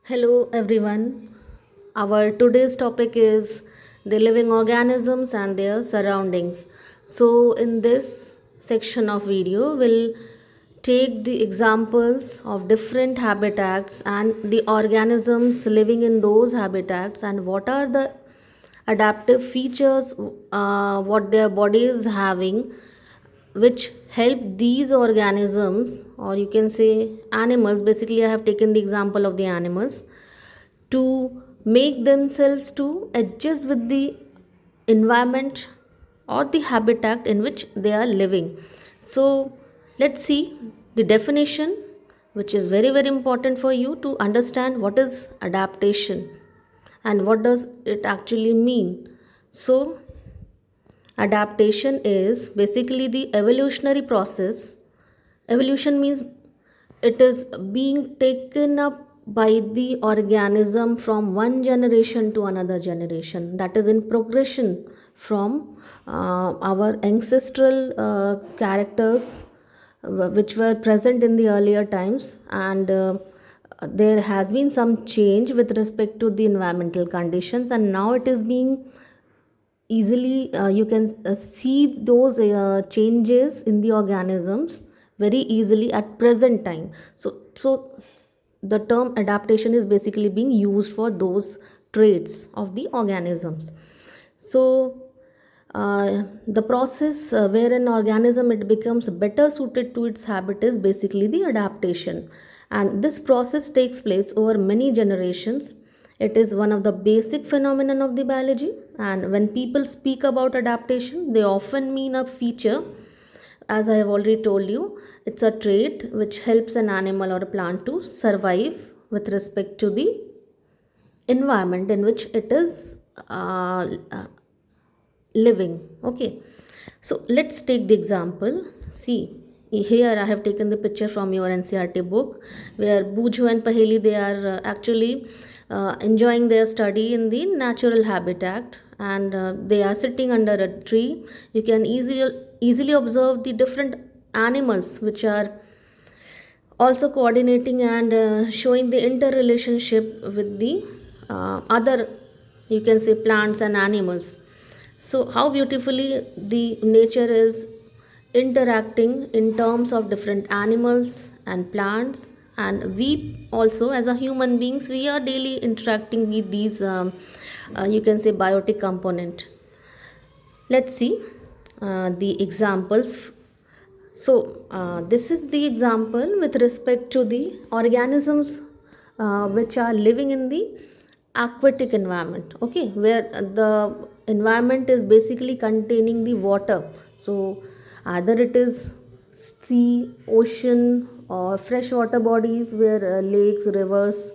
Hello everyone. Our today's topic is the living organisms and their surroundings. So in this section of video we'll take the examples of different habitats and the organisms living in those habitats and what are the adaptive features what their body is having which help these organisms, or you can say animals. Basically I have taken the example of the animals to make themselves to adjust with the environment or the habitat in which they are living. So let's see the definition, which is very very important for you to understand what is adaptation and what does it actually mean. So adaptation is basically the evolutionary process. Evolution means it is being taken up by the organism from one generation to another generation. That is in progression from our ancestral characters which were present in the earlier times, and there has been some change with respect to the environmental conditions, and now it is being easily you can see those changes in the organisms very easily at present time. So the term adaptation is basically being used for those traits of the organisms. So the process where an organism it becomes better suited to its habit is basically the adaptation, and this process takes place over many generations. It is one of the basic phenomenon of the biology, and when people speak about adaptation they often mean a feature. As I have already told you, it's a trait which helps an animal or a plant to survive with respect to the environment in which it is living. Okay, so let's take the example. See, here I have taken the picture from your NCRT book where Buju and Paheli they are actually enjoying their study in the natural habitat, and they are sitting under a tree. You can easily observe the different animals which are also coordinating and showing the interrelationship with the other, you can say, plants and animals. So how beautifully the nature is interacting in terms of different animals and plants, and we also as a human beings we are daily interacting with these you can say biotic component. Let's see the examples. So, this is the example with respect to the organisms which are living in the aquatic environment, okay, where the environment is basically containing the water. So, either it is sea, ocean, or freshwater bodies where lakes, rivers,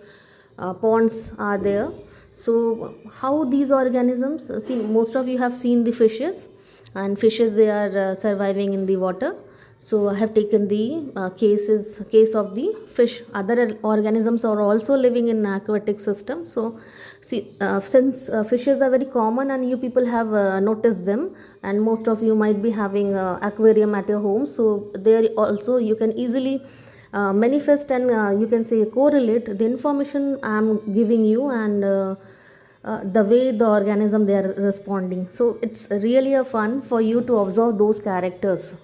ponds are there. So, how these organisms see, most of you have seen the fishes, and fishes they are surviving in the water. So I have taken the case of the fish. Other organisms are also living in aquatic system. So see, since fishes are very common and you people have noticed them, and most of you might be having aquarium at your home, so there also you can easily manifest and you can say correlate the information I am giving you, and the way the organism they are responding. So it's really a fun for you to observe those characters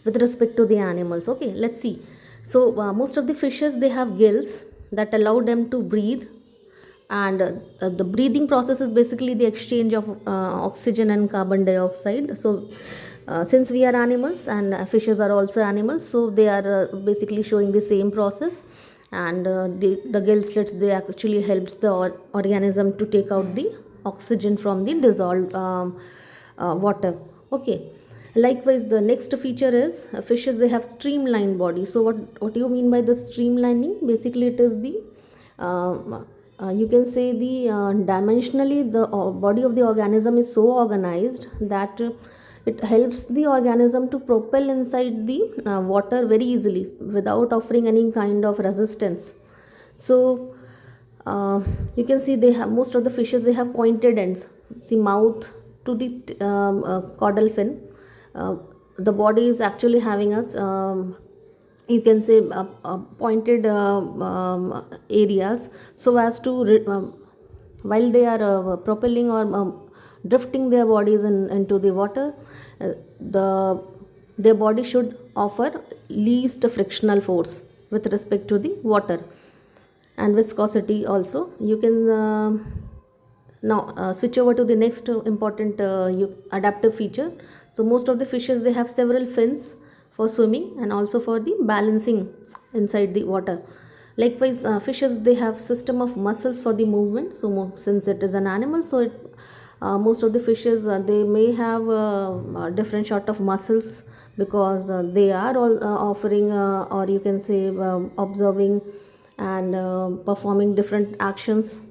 with respect to the animals. Okay, let's see. So most of the fishes they have gills that allow them to breathe, and the breathing process is basically the exchange of oxygen and carbon dioxide. So since we are animals and fishes are also animals, so they are basically showing the same process, and the gill slits they actually helps the organism to take out the oxygen from the dissolved water. Okay, likewise the next feature is fishes they have streamlined body. So what do you mean by the streamlining? Basically it is the you can say the dimensionally the body of the organism is so organized that it helps the organism to propel inside the water very easily without offering any kind of resistance. So you can see they have, most of the fishes they have pointed ends. See, mouth to the caudal fin. uh, the body is actually having a you can say pointed areas, so as to while they are propelling or drifting their bodies into the water, the their body should offer least frictional force with respect to the water, and viscosity also. You can now switch over to the next important adaptive feature. So most of the fishes, they have several fins for swimming and also for the balancing inside the water. Likewise, fishes, they have system of muscles for the movement. So since it is an animal, so most of the fishes, they may have different sort of muscles, because they are all offering or you can say observing and performing different actions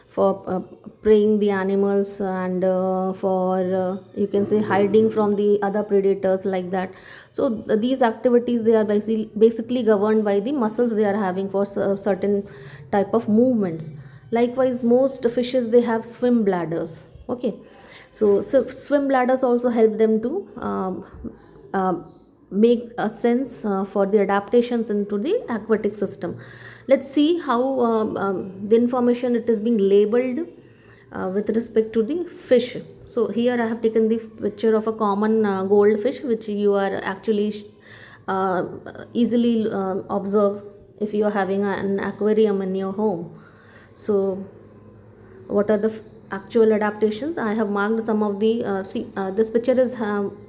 for preying the animals, and for you can say hiding from the other predators, like that. So these activities, they are basically governed by the muscles they are having for certain type of movements. Likewise, most fishes, they have swim bladders. Okay, so swim bladders also help them to make a sense for the adaptations into the aquatic system. Let's see how the information it is being labeled with respect to the fish. So here I have taken the picture of a common goldfish, which you are actually uh, easily observe if you are having an aquarium in your home. So what are the actual adaptations? I have marked some of the see this picture is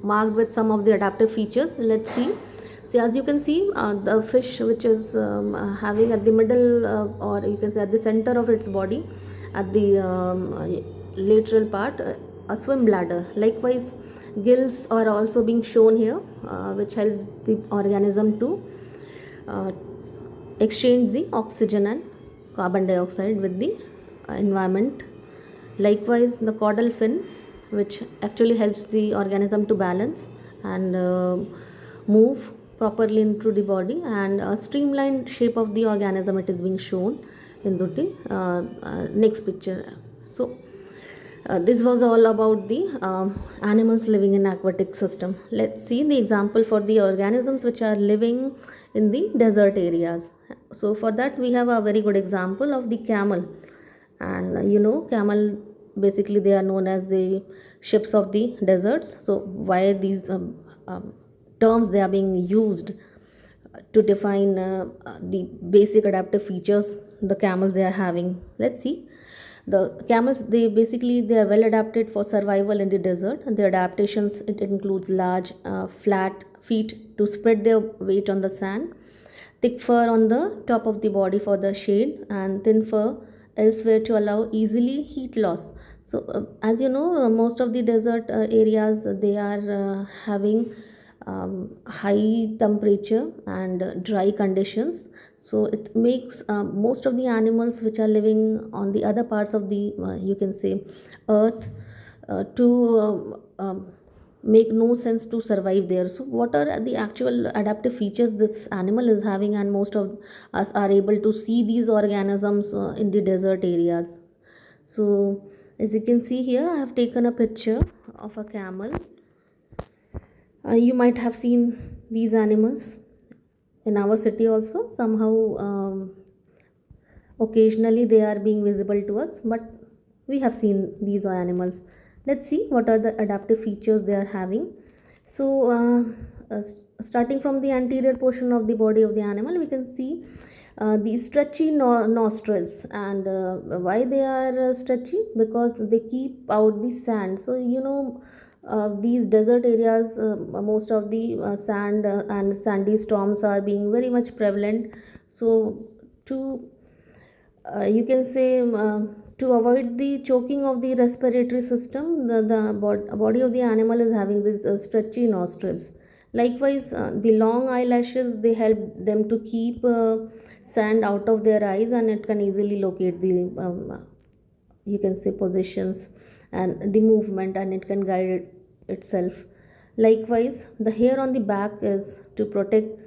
marked with some of the adaptive features. Let's see. See, as you can see, the fish which is having at the middle, or you can say at the center of its body, at the lateral part, a swim bladder. Likewise, gills are also being shown here, which helps the organism to uh, exchange the oxygen and carbon dioxide with the environment. Likewise, the caudal fin, which actually helps the organism to balance and move properly into the body, and a streamlined shape of the organism it is being shown into the next picture. So this was all about the animals living in aquatic system. Let's see the example for the organisms which are living in the desert areas. So for that, we have a very good example of the camel. And camel, basically they are known as the ships of the deserts. So why these terms they are being used to define the basic adaptive features the camels they are having? Let's see. The camels, they are well adapted for survival in the desert, and the adaptations, it includes large flat feet to spread their weight on the sand, thick fur on the top of the body for the shade, and thin fur elsewhere to allow easily heat loss. So as you know, most of the desert areas, they are having high temperature and dry conditions. So it makes most of the animals which are living on the other parts of the you can say earth to make no sense to survive there. So what are the actual adaptive features this animal is having, and most of us are able to see these organisms in the desert areas? So as you can see here, I have taken a picture of a camel. You might have seen these animals in our city also. Somehow, occasionally they are being visible to us, but we have seen these animals. Let's see what are the adaptive features they are having. So, starting from the anterior portion of the body of the animal, we can see the stretchy nostrils. And why they are stretchy? Because they keep out the sand. So these desert areas, most of the sand and sandy storms are being very much prevalent. So to you can say to avoid the choking of the respiratory system, the body of the animal is having these stretchy nostrils. Likewise, the long eyelashes, they help them to keep sand out of their eyes, and it can easily locate the you can say positions and the movement, and it can guide itself. Likewise, the hair on the back is to protect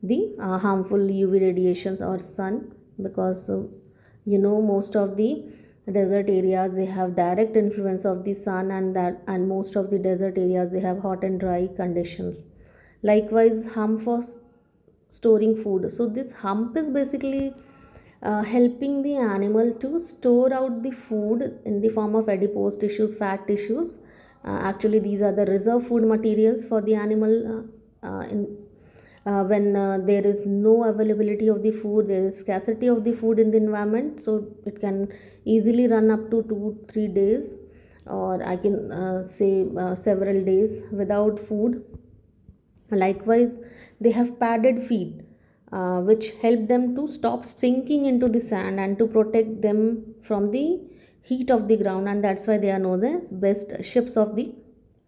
the harmful UV radiations or sun, because most of the desert areas, they have direct influence of the sun, and most of the desert areas, they have hot and dry conditions. Likewise, storing food. So this hump is basically helping the animal to store out the food in the form of adipose tissues, fat tissues. Actually, these are the reserve food materials for the animal when there is no availability of the food, there is scarcity of the food in the environment, so it can easily run up to 2 3 days, or I can say several days without food. Likewise, they have padded feet, which help them to stop sinking into the sand and to protect them from the heat of the ground, and that's why they are known as best ships of the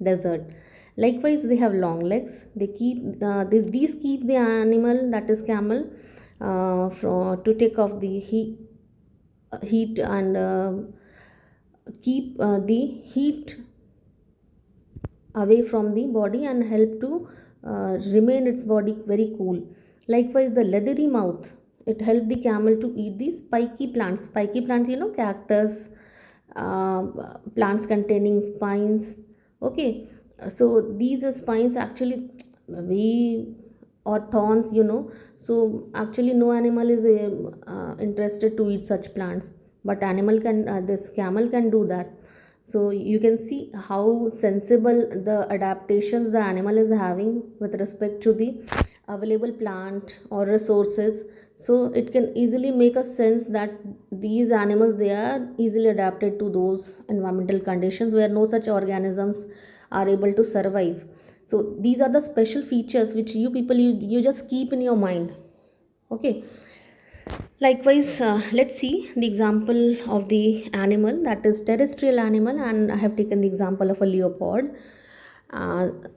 desert. Likewise, they have long legs. These keep the animal, that is camel, to take off the heat and keep the heat away from the body and help to remain its body very cool. Likewise, the leathery mouth, it helped the camel to eat the spiky plants. Spiky plants, cactus, plants containing spines. Okay, so these spines actually we or thorns, So actually, no animal is interested to eat such plants, but this camel can do that. So you can see how sensible the adaptations the animal is having with respect to the available plant or resources. So it can easily make a sense that these animals, they are easily adapted to those environmental conditions where no such organisms are able to survive. So these are the special features which you just keep in your mind. Okay. Likewise, let's see the example of the animal, that is terrestrial animal, and I have taken the example of a leopard.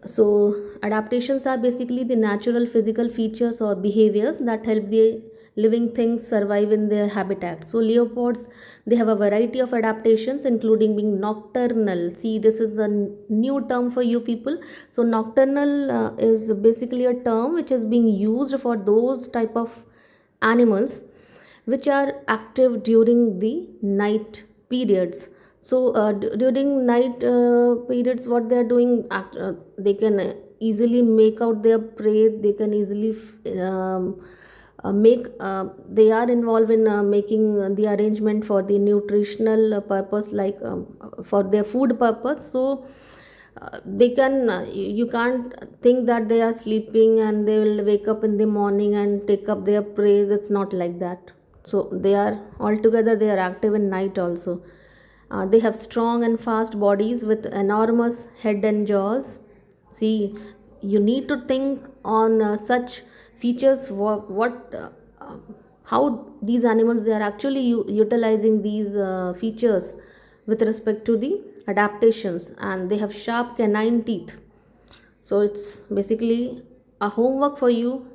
So adaptations are basically the natural physical features or behaviors that help the living things survive in their habitat. So leopards, they have a variety of adaptations, including being nocturnal. See, this is the new term for you people. So nocturnal is basically a term which is being used for those type of animals which are active during the night periods. So during night periods, what they are doing, they can easily make out their prey. They can easily make they are involved in making the arrangement for the nutritional purpose, like for their food purpose. So they can you can't think that they are sleeping and they will wake up in the morning and take up their prey. It's not like that. So they are altogether, they are active in night also. They have strong and fast bodies with enormous head and jaws. See, you need to think on such features. How these animals, they are actually utilizing these features with respect to the adaptations, and they have sharp canine teeth. So it's basically a homework for you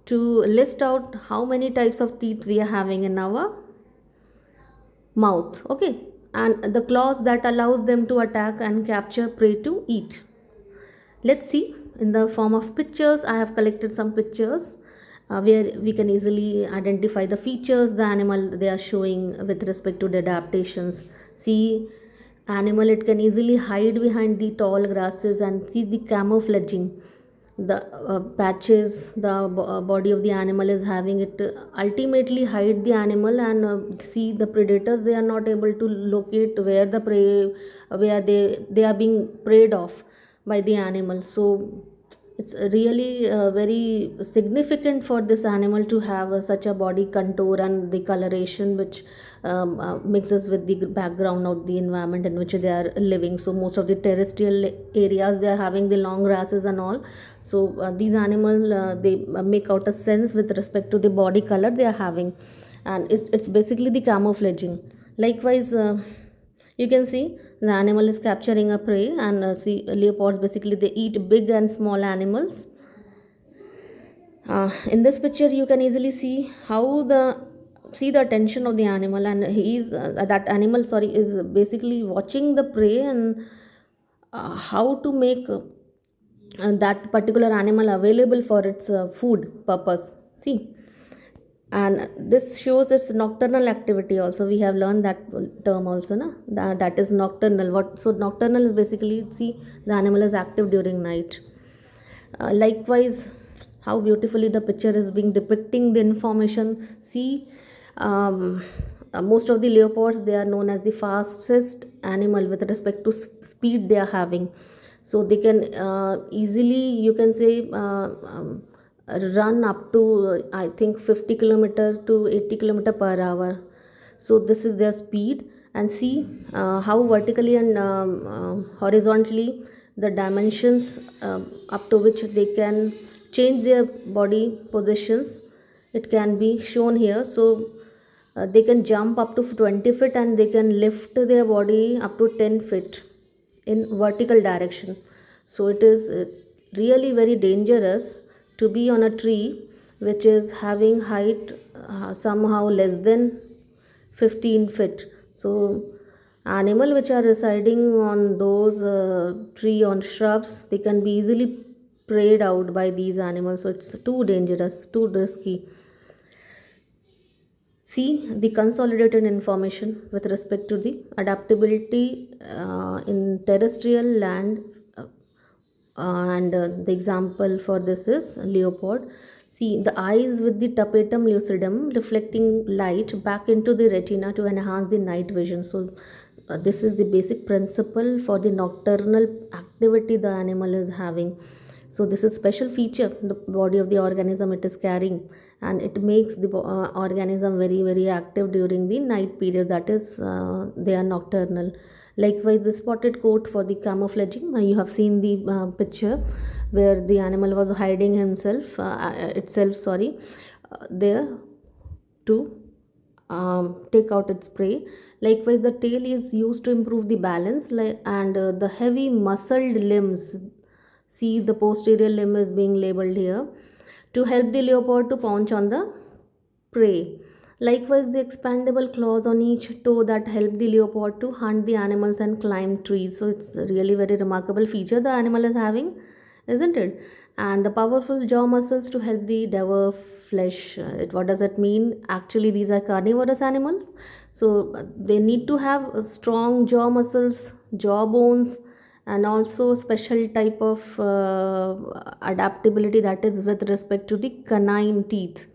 to list out how many types of teeth we are having in our mouth. Okay, and the claws that allows them to attack and capture prey to eat. Let's see in the form of pictures. I have collected some pictures where we can easily identify the features the animal they are showing with respect to the adaptations. See, animal, it can easily hide behind the tall grasses, and see the camouflaging, the patches the body of the animal is having, it ultimately hide the animal, and see the predators, they are not able to locate where the prey, where they are being preyed off by the animal. So it's really very significant for this animal to have such a body contour and the coloration which mixes with the background of the environment in which they are living. So most of the terrestrial areas, they are having the long grasses and all. So these animals, they make out a sense with respect to the body color they are having, and it's basically the camouflaging. Likewise, you can see the animal is capturing a prey, and see, leopards, basically they eat big and small animals. In this picture, you can easily see how the attention of the animal, and he is that animal, sorry, is basically watching the prey, and how to make that particular animal available for its food purpose. See, and this shows its nocturnal activity also. We have learned that term also, na? That is nocturnal. What so nocturnal is basically, see, the animal is active during night. Likewise, how beautifully the picture is being depicting the information. See, um, most of the leopards, they are known as the fastest animal with respect to speed they are having. So they can easily, you can say, run up to I think 50 kilometer to 80 kilometer per hour. So this is their speed. And see how vertically and horizontally the dimensions up to which they can change their body positions, it can be shown here. So they can jump up to 20 feet and they can lift their body up to 10 feet in vertical direction. So it is really very dangerous to be on a tree which is having height somehow less than 15 feet. So animal which are residing on those tree on shrubs, they can be easily preyed out by these animals. So it's too dangerous, too risky. See the consolidated information with respect to the adaptability in terrestrial land, and the example for this is leopard. See the eyes with the tapetum lucidum reflecting light back into the retina to enhance the night vision. So this is the basic principle for the nocturnal activity the animal is having. So this is special feature the body of the organism it is carrying, and it makes the organism very very active during the night period, that is they are nocturnal. Likewise, the spotted coat for the camouflaging. You have seen the picture where the animal was hiding himself, itself, sorry, there to take out its prey. Likewise, the tail is used to improve the balance, and the heavy muscled limbs. See, the posterior limb is being labeled here to help the leopard to pounce on the prey. Likewise, the expandable claws on each toe that help the leopard to hunt the animals and climb trees. So it's really very remarkable feature the animal is having, isn't it? And the powerful jaw muscles to help the devour flesh. What does it mean? Actually, these are carnivorous animals, so they need to have strong jaw muscles, jaw bones, and also special type of adaptability, that is with respect to the canine teeth.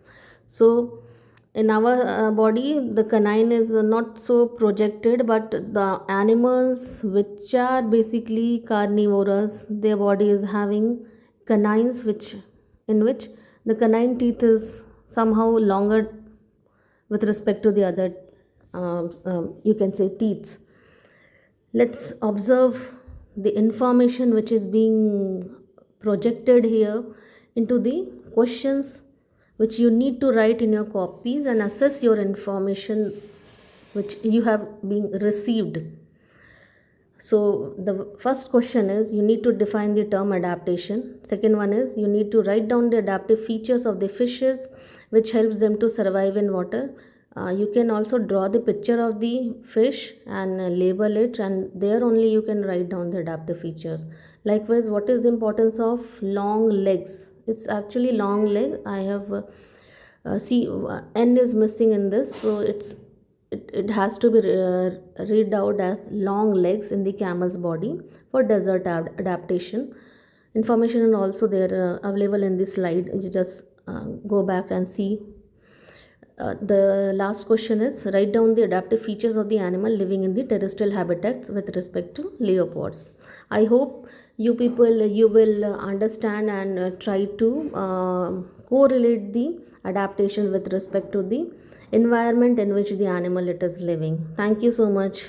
So in our body the canine is not so projected, but the animals which are basically carnivorous, their body is having canines which, in which the canine teeth is somehow longer with respect to the other you can say teeth. Let's observe the information which is being projected here into the questions which you need to write in your copies and assess your information which you have been received. So the first question is you need to define the term adaptation. Second one is you need to write down the adaptive features of the fishes which helps them to survive in water. You can also draw the picture of the fish and label it, and there only you can write down the adaptive features. Likewise, what is the importance of long legs? It's actually long leg. I have see n is missing in this, so it has to be read out as long legs in the camel's body for desert adaptation. Information is also there available in this slide. You just go back and see. The last question is write down the adaptive features of the animal living in the terrestrial habitats with respect to leopards. I hope you people you will understand and try to correlate the adaptation with respect to the environment in which the animal it is living. Thank you so much.